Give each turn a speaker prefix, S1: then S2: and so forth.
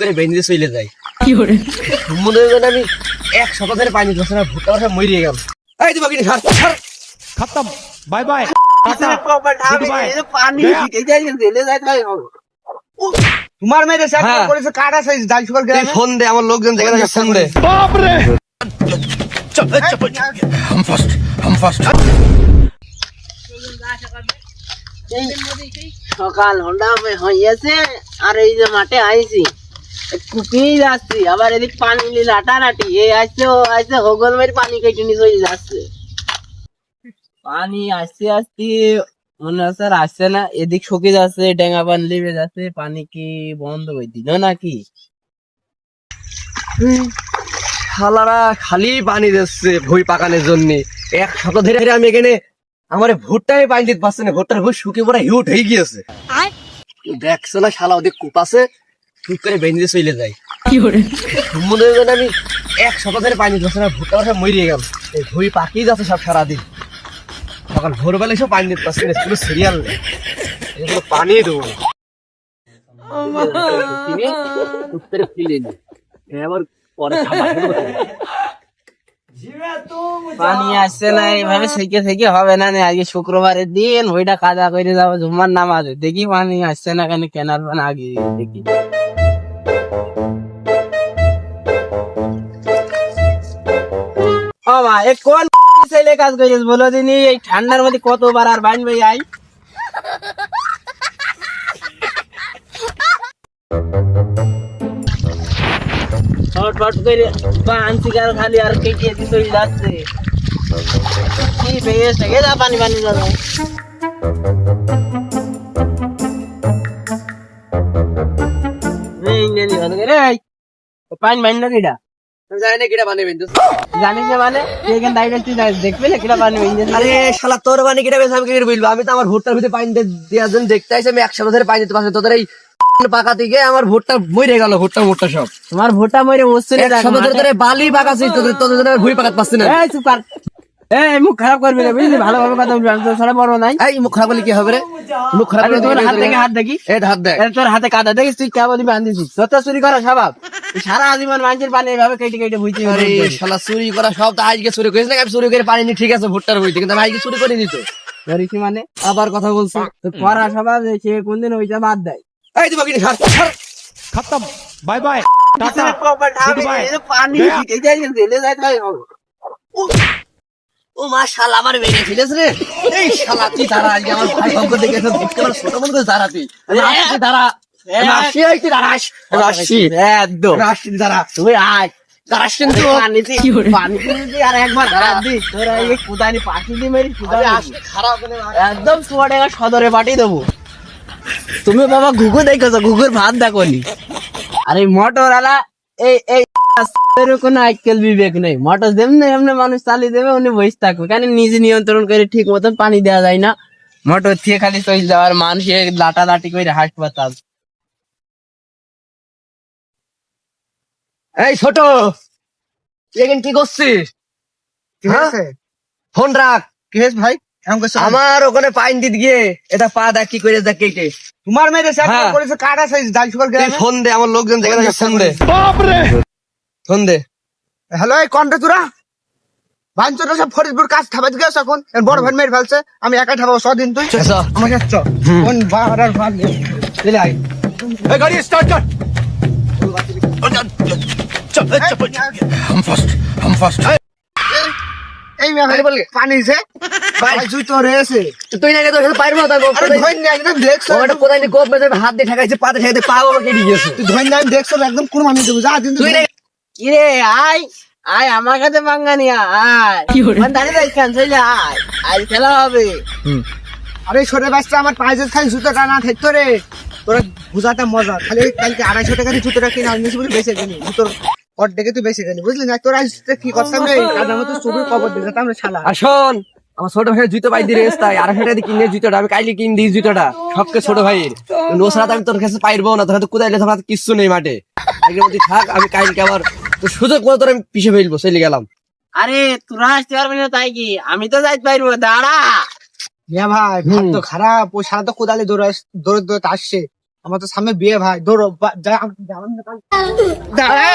S1: করে বেঁধে চলে যায় মনে হয় আমি এক সপ্তাহ ধরে পানি দিচ্ছি না, ভুট্টা সব মরিয়ে গেল। এই দিবা কিনে ছাড় ছাড়
S2: खत्म बाय बाय
S3: তোমার মেয়ে
S1: হ্যাঁ।
S3: করেছে কার আছে ডাল সুগার
S1: তুই ফোন দে, আমার লোকজন দেখে থাকে, ফোন দে।
S2: हम फर्स्ट
S4: সকাল হন্ডা হইয়াছে আর এই যে মাঠে আইছি কুকিয়ে যাচ্ছি, আবার এদিক পানি নিয়ে লাটালাটি এই আসছে ও আসছে হগল মেরে পানি কেটে নিয়ে চলে যাচ্ছে। পানি আসতে আসতে মনে হচ্ছে আর আসছে না, এদিক শুকিয়ে যাচ্ছে, ডেঙ্গা পানি লেবে যাচ্ছে, পানি কি বন্ধ হয়ে দিল নাকি?
S1: শালারা খালি পানি দিচ্ছে ভুই পাকানোর জন্য। এক সপ্তাহ ধরে আমি এখানে আমার ভুট্টায় পানি দিতে পারছি না, ভুট্টার ভুই শুকিয়ে পড়া হিউট হয়ে গিয়েছে। দেখছো না শালা ওদের কূপ আছে, ঠিক করে বেঁধে চলে যায় মনে হয় আমি এক সপ্তাহ ধরে পানি দিতে পারছি না, ভুট্টা সব মরিয়ে গেল। এই ভুই পাকিয়ে যাচ্ছে সব সারাদিন, সকাল ভোরবেলা সব পানি দিতে পারছি না, কোনো সিরিয়াল নেই, এগুলো পানি দেবো না। টুক করে ফেলে নি এবার পরে
S4: পানি আসছে না, এইভাবে থেকে থেকে হবে না। আজকে শুক্রবারের দিন ওইটা কাজা করে যাবো জুম্মার নামাজে, দেখি পানি আসছে না কেন, কেনার পানি আগে দেখি। ও মা এ কোন ছেলে কাজ করিস বলো দিনি, এই ঠান্ডার মধ্যে কতবার আর বানবে আই। ফট করে বানছি কার খালি আর কেটে দিতে যাচ্ছে, কি বেশ থেকে যা পানি পানি যাবে। পানি মানি না কিটা
S1: জানি না কিটা পানি বেঁধে।
S4: জানিস না মানে তুই এখানে দাঁড়িয়ে তুই দেখবি না কিটা পানি মানি।
S1: আরে শালা তোর পানি কিটা বেঁধে আমি কি করে বলবো? আমি তো আমার ভুট্টার ভিতরে পানি দেওয়ার জন্য দেখতে আসি, আমি এক সপ্তাহ ধরে পানি দিতে পারছি না। তোদের এই পাকা থেকে আমার ভুট্টা মরে গেল, ভুট্টা মোট্টা সব
S4: তোমার ভোটা মরে বসছে
S1: এক সপ্তাহ ধরে তোদের বালি পাকাছি, তোদের জন্য ভুই পাকাতে পারছি না।
S4: চুপ কর, মুখ খারাপ করবি না বুঝলি, ভালোভাবে কথা বলবি, আমি তো ছাড়া বড় নাই।
S1: এই মুখ খারাপ করলে কি হবে রে? মুখ খারাপ করলে
S4: তোর হাত দেখি, হাত দেখি,
S1: এই হাত দেখ,
S4: তোর হাতে কাদা দেখিস, তুই কেমন বান্ধিছিস, তোর চুরি করা স্বভাব, সারা জীবন মানুষের পানি এভাবে কেটে কেটে বুঝতে
S1: আরে শালা চুরি করা সব তো আজকে চুরি করিস না, আমি চুরি করে পানি নি ঠিক আছে ভুট্টার বইতে, কিন্তু আমি আজকে চুরি করে নিত
S4: করিস মানে
S1: আবার কথা বলছি।
S4: তো করা স্বভাব, সে কোনদিন ওইটা বাদ দেয়।
S1: এই দিবা কিনে ছাড় ছাড়
S2: खत्म बाय बाय टाटा
S4: পানি
S1: ও মা শালা আমার বেরিয়ে ফেলেছ রে। এই শালা তুই দাঁড়া, আজকে আমার ভাই ভঙ্গ দেখে ভুট্টা আমার ছোট মন করে দাঁড়া, তুই আসছি দাঁড়া, আসছি তুই দাঁড়াস, আসছি
S4: একদম
S1: আসছি দাঁড়া,
S4: তুই আয়
S1: দাঁড়াস কিন্তু
S4: পানি দিয়ে আর একবার হাত দি, তোরা এই কুদানি পাখি দিয়ে মেরি কুদানি
S1: খারাপ
S4: একদম 100 টাকা সদরে পাঠিয়ে দেবো। তুমি বাবা ঘুঘু দেখেছো, ঘুঘুর ভাত দেখো নি? আরে মোটর আলা এই এই কোনো আজকাল বিবেক নেই, মোটর যেমনি এমনি মানুষ চালিয়ে দেবে, উনি বসে থাকবে কেন, নিজে নিয়ন্ত্রণ করে ঠিক মতন পানি দেওয়া যায় না, মোটর থেকে খালি চলে যাওয়ার মানুষের লাটালাটি করে হাসপাতাল।
S1: এই ছোট তুই এখন কি করছিস?
S3: কি হয়েছে?
S1: ফোন রাখ।
S3: কি হয়েছে ভাই? এমন করছো কেন?
S1: আমার ওখানে পাইন দিতে গিয়ে এটা পা দেখ কি করে দেখ কেটে।
S3: তোমার মেয়ে
S1: হ্যাঁ।
S3: করেছে কার আছে ডাল সুগার
S1: তুই ফোন দে, আমার লোকজন দেখে থাকে, ফোন দে, ফোন দে।
S3: হ্যালো এই কন্টে তোরা বাঞ্চটা সব ফরিদপুর কাজ ঠাবাই গেছ এখন, এর বড় ভাই মেরে ফেলছে, আমি একাই ঠাবাবো সদিন, তুই
S1: এসো।
S3: আমাকে চ কোন বাড়ার ভাগ চলে আয়।
S2: ए गाड़ी स्टार्ट कर चल हम फर्स्ट
S3: এই মেয়ে ভাই বলে পানি দিছে ভাই জুই তো রয়েছে,
S1: তুই না তোর সাথে পারবো না,
S3: আরে ধইন না একদম দেখছো,
S1: ওটা কোথায় নিয়ে কোপ মেরে হাত দিয়ে ঠেকাইছে, পা দিয়ে ঠেকাইছে, পা আমার কেটে গিয়েছে।
S3: তুই ধইন না দেখছো একদম কোন মানি দেবো যা দিন
S1: তুই না
S4: কিরে আয় আয় আমার কাছে বাঙ্গানিয়া আয়, মানে দাঁড়িয়ে যাইস কেন, চলে আয়, আজ খেলা হবে।
S3: আরে ছোট বাচ্চা আমার পাঁচের খালি জুতোটা না থাকতো রে, তোরা বুঝাটা মজা, খালি কালকে 250 টাকা দিয়ে জুতোটা কিনে আনিস বলে বেঁচে গেলি, জুতোর অর্ধেকে তুই বেঁচে গেলি, বুঝলি না? তোরা কি করতাম রে, কাদার মতো চুপি কবর দিতাম রে শালা।
S1: আর শোন, আমার ছোট ভাইয়ের জুতো পাই দিয়ে রেস্ট তাই 250 টাকা দিয়ে কিনে জুতোটা আমি কাইলি কিন দিই, জুতোটা সবকে ছোট ভাইয়ের নোসরাত আমি তোর কাছে পাইবো না, তোর হাতে কোথায় তোমার হাতে কিচ্ছু নেই মাঠে, আগের মধ্যে থাক, আমি কাইলকে আবার তোর সুযোগ মতো তোর আমি পিছিয়ে ফেলবো, চলে গেলাম।
S4: আরে তোরা আসতে পারবি না তাই কি, আমি তো যাইতে পারবো, দাঁড়া।
S3: হ্যাঁ ভাই ভাত তো খারাপ, ওই সারা তো কোদালে দৌড়ে দৌড়ে আসছে, আমার তো সামনে বিয়ে ভাই দৌড়ো দাঁড়া